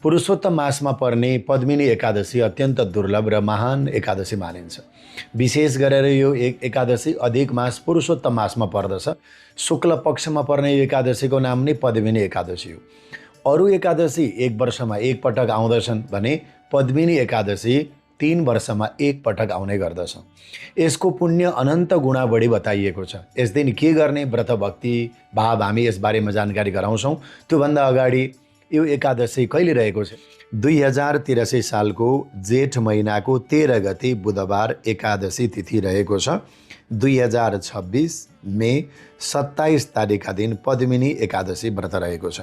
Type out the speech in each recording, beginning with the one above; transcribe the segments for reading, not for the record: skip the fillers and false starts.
पुरुषोत्तम मासमा पर्ने पद्मिनी एकादशी अत्यन्त दुर्लभ र महान एकादशी मानिन्छ। विशेष गरेर यो एकादशी अधिक मास पुरुषोत्तम मासमा पर्दछ। शुक्ल पक्षमा पर्ने यो एकादशीको नाम नै पद्मिनी एकादशी हो। अरू एकादशी एक वर्षमा एक पटक आउँदछन् भने पद्मिनी एकादशी 3 वर्षमा एक पटक आउने गर्दछ। यसको पुण्य अनन्त गुणा बढी बताइएको छ। यस दिन के गर्ने व्रत भक्ति भाव हामी यसबारेमा जानकारी गराउँछौँ। त्योभन्दा अगाडि यो एकादशी कहिले रहेको छ? 2083 सालको जेठ महिनाको 13 गते बुधबार एकादशी तिथि रहेको छ। 2026 मे 27 तारिकका दिन पद्मिनी एकादशी व्रत रहेको छ।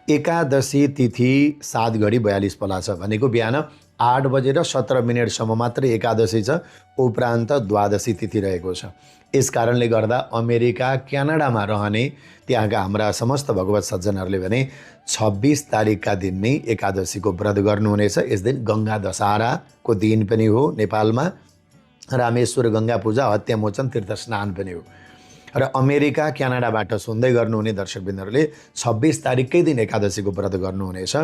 एकादशी तिथि 7 घडी 42 पला छ भनेको बिहान 8 बजेर 17 मिनटसम्म मात्रै एकादशी छ। उपरान्त द्वादशी तिथि रहेको छ। यस कारणले गर्दा अमेरिका क्यानाडामा रहने त्यहाँका हाम्रा समस्त भगवत सज्जनहरूले भने 26 तारिकका दिन नै एकादशीको व्रत गर्नुहुनेछ। यस दिन गङ्गा दशहराको दिन पनि हो। नेपालमा रामेश्वर गङ्गा पूजा हत्यामोचन तीर्थ स्नान पनि हो। र अमेरिका क्यानाडाबाट सुन्दै गर्नुहुने दर्शकबिन्दुहरूले 26 तारिककै दिन एकादशीको व्रत गर्नुहुनेछ।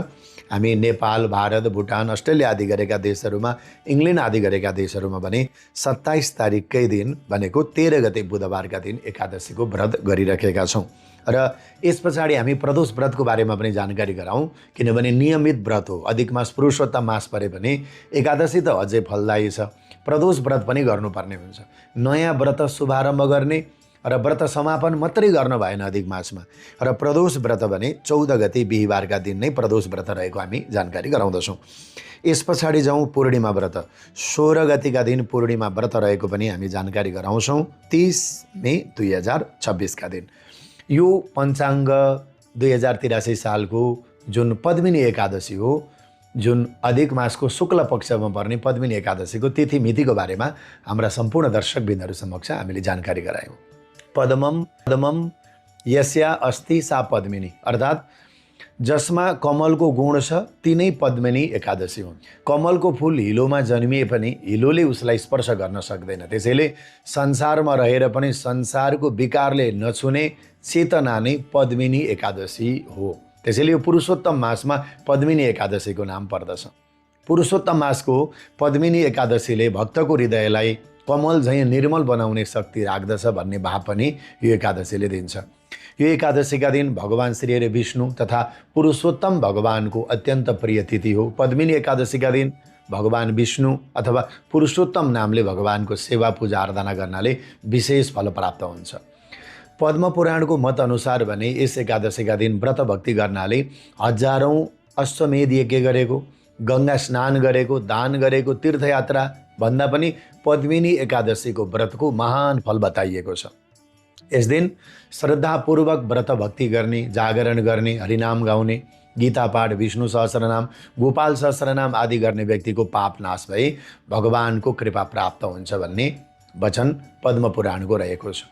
हामी नेपाल, भारत, भुटान, अस्ट्रेलिया आदि गरेका देशहरूमा, इङ्ल्यान्ड आदि गरेका देशहरूमा भने 27 तारिककै दिन भनेको 13 गते बुधबारका दिन एकादशीको व्रत गरिरहेका छौँ। र यस पछाडि हामी प्रदोष व्रतको बारेमा पनि जानकारी गराउँ, किनभने नियमित व्रत हो। अधिक मास पुरुषोत्तम मास परे भने एकादशी त अझै फलदायी छ। प्रदोष व्रत पनि गर्नुपर्ने हुन्छ। नयाँ व्रत शुभारम्भ गर्ने र व्रत समापन मात्रै गर्न भएन अधिक मासमा। र प्रदोष व्रत भने 14 गते बिहिबारका दिन नै प्रदोष व्रत रहेको हामी जानकारी गराउँदछौँ। यस पछाडि जाउँ पूर्णिमा व्रत। 16 गतेका दिन पूर्णिमा व्रत रहेको पनि हामी जानकारी गराउँछौँ। 30 मे 2026 का दिन यो पञ्चाङ्ग 2083 सालको जुन पद्मिनी एकादशी हो, जुन अधिक मासको शुक्ल पक्षमा पर्ने पद्मिनी एकादशीको तिथि मितिको बारेमा हाम्रा सम्पूर्ण दर्शकबिन्दुहरू समक्ष हामीले जानकारी गरायौँ। पद्मम यस्या अस्ति सा पद्मिनी, अर्थात् जसमा कमलको गुण छ तिनै पद्मिनी एकादशी हुन्। कमलको फुल हिलोमा जन्मिए पनि हिलोले उसलाई स्पर्श गर्न सक्दैन। त्यसैले संसारमा रहेर पनि संसारको विकारले नछुने चेतना नै पद्मिनी एकादशी हो। त्यसैले यो पुरुषोत्तम मासमा पद्मिनी एकादशीको नाम पर्दछ। पुरुषोत्तम मासको पद्मिनी एकादशीले भक्तको हृदयलाई कमल झैँ निर्मल बनाउने शक्ति राख्दछ भन्ने भाव पनि यो एकादशीले दिन्छ। यो एकादशीका दिन भगवान श्री हरि विष्णु तथा पुरुषोत्तम भगवानको अत्यन्त प्रिय तिथि हो। पद्मिनी एकादशीका दिन भगवान विष्णु अथवा पुरुषोत्तम नामले भगवानको सेवा पूजा आराधना गर्नाले विशेष फल प्राप्त हुन्छ। पद्म पुराणको मत अनुसार भने यस एकादशीका दिन व्रत भक्ति गर्नाले हजारौँ अश्वमेध यज्ञ गरेको, गङ्गा स्नान गरेको, दान गरेको, तीर्थयात्रा भन्दा पनि पद्मिनी एकादशीको व्रतको महान फल बताइएको छ। यस दिन श्रद्धापूर्वक व्रत भक्ति गर्ने, जागरण गर्ने, हरिनाम गाउने, गीता पाठ, विष्णु सहस्रनाम, गोपाल सहस्रनाम आदि गर्ने व्यक्तिको पाप नाश भई भगवानको कृपा प्राप्त हुन्छ भन्ने वचन पद्म पुराणको रहेको छ।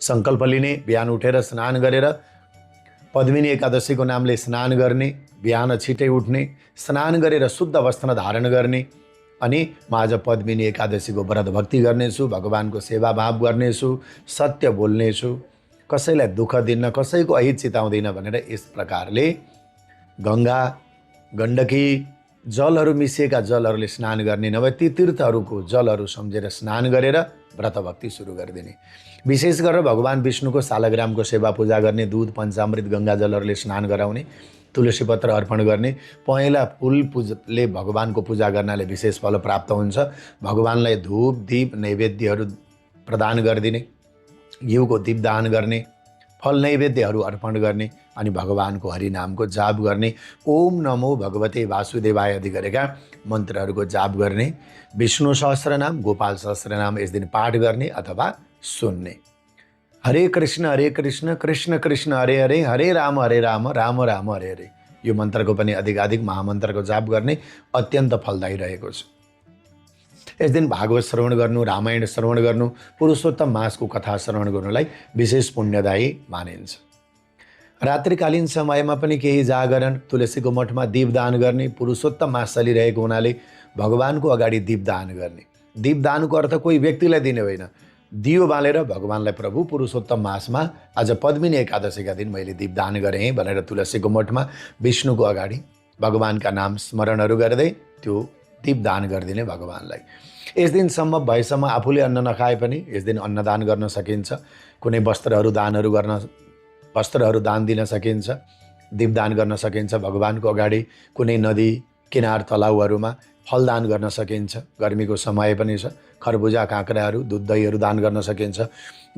सङ्कल्प लिने, बिहान उठेर स्नान गरेर पद्मिनी एकादशीको नामले स्नान गर्ने, बिहान छिटै उठ्ने, स्नान गरेर शुद्ध वस्त्र धारण गर्ने, अनि म आज पद्मिनी एकादशीको व्रत भक्ति गर्नेछु, भगवानको सेवा भाव गर्नेछु, सत्य बोल्नेछु, कसैलाई दुःख दिन्न, कसैको अहित चिताउँदिन भनेर यस प्रकारले गङ्गा, गण्डकी जलहरू मिसिएका जलहरूले स्नान गर्ने, नभए ती तीर्थहरूको जलहरू सम्झेर स्नान गरेर व्रत भक्ति सुरु गरिदिने। विशेष गरेर भगवान विष्णुको शालग्रामको सेवा पूजा गर्ने, दूध पञ्चामृत गङ्गा जलहरूले स्नान गराउने, तुलसी पत्र अर्पण गर्ने, पहेँला फुल पूजले भगवानको पूजा गर्नाले विशेष फल प्राप्त हुन्छ। भगवानलाई धूप दीप नैवेद्यहरू प्रदान गरिदिने, घिउको दीपदान गर्ने, फल नैवेद्यहरू अर्पण गर्ने, अनि भगवानको हरिनामको जाप गर्ने, ओम नमो भगवते वासुदेवाय आदि गरेका मन्त्रहरूको जाप गर्ने, विष्णु सहस्रनाम, गोपाल सहस्रनाम यस दिन पाठ गर्ने अथवा सुन्ने। हरे कृष्ण कृष्ण कृष्ण हरे हरे, हरे राम राम राम हरे हरे, यो मन्त्रको पनि अधिकाधिक महामन्त्रको जाप गर्ने अत्यन्त फलदायी रहेको छ। यस दिन भागवत श्रवण गर्नु, रामायण श्रवण गर्नु, पुरुषोत्तम मासको कथा श्रवण गर्नुलाई विशेष पुण्यदायी मानिन्छ। रात्रिकालीन समयमा पनि केही जागरण, तुलसीको मठमा दीपदान गर्ने, पुरुषोत्तम मास चलिरहेको हुनाले भगवानको अगाडि दीपदान गर्ने। दीपदानको अर्थ कोही व्यक्तिलाई दिने होइन, दियो बालेर भगवानलाई प्रभु पुरुषोत्तम मासमा आज पद्मिनी एकादशीका दिन मैले दीपदान गरेँ भनेर तुलसीको मठमा विष्णुको अगाडि भगवानका नाम स्मरणहरू गर्दै त्यो दीपदान गरिदिने भगवानलाई। यस दिन सम्भव भएसम्म आफूले अन्न नखाए पनि यस दिन अन्नदान गर्न सकिन्छ। कुनै वस्त्रहरू दान दिन सकिन्छ, दीपदान गर्न सकिन्छ। भगवानको अगाडि कुनै नदी किनार तलाउहरूमा फलदान गर्न सकिन्छ। गर्मीको समय पनि छ, खरबुजा काँक्राहरू दुध दहीहरू दान गर्न सकिन्छ।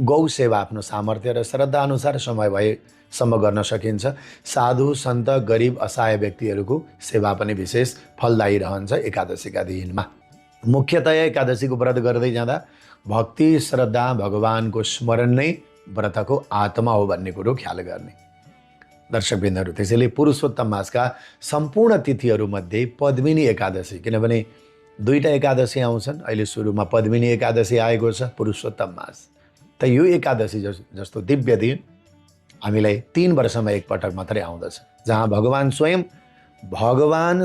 गौ सेवा आफ्नो सामर्थ्य र श्रद्धा अनुसार समय भएसम्म गर्न सकिन्छ। साधु सन्त गरिब असहाय व्यक्तिहरूको सेवा पनि विशेष फलदायी रहन्छ एकादशीका दिनमा। मुख्यतया एकादशीको व्रत गर्दै जाँदा भक्ति श्रद्धा भगवानको स्मरण नै व्रतको आत्मा हो भन्ने कुरो ख्याल गर्ने। दर्शकबिन्दहरू, त्यसैले पुरुषोत्तम मासका सम्पूर्ण तिथिहरूमध्ये पद्मिनी एकादशी, किनभने दुईटा एकादशी आउँछन्, अहिले सुरुमा पद्मिनी एकादशी आएको छ, पुरुषोत्तम मास। त यो एकादशी जस्तो दिव्य दिन हामीलाई 3 वर्षमा एकपटक मात्रै आउँदछ, जहाँ भगवान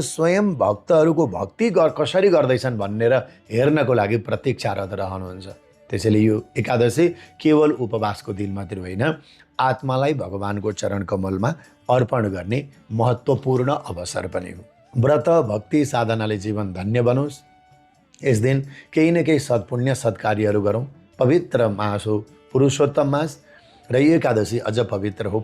स्वयं भक्तहरूको भक्ति कसरी गर्दैछन् भनेर हेर्नको लागि प्रतीक्षारत रहनुहुन्छ। त्यसैले यो एकादशी केवल उपवासको दिन मात्र होइन, आत्मालाई भगवानको चरण कमलमा अर्पण गर्ने महत्त्वपूर्ण अवसर पनि हो। व्रत भक्ति साधनाले जीवन धन्य बनोस्। यस दिन केही न केही सत्पुण्य सत्कार्यहरू गरौँ। पवित्र मास हो पुरुषोत्तम मास र यो एकादशी अझ पवित्र हो।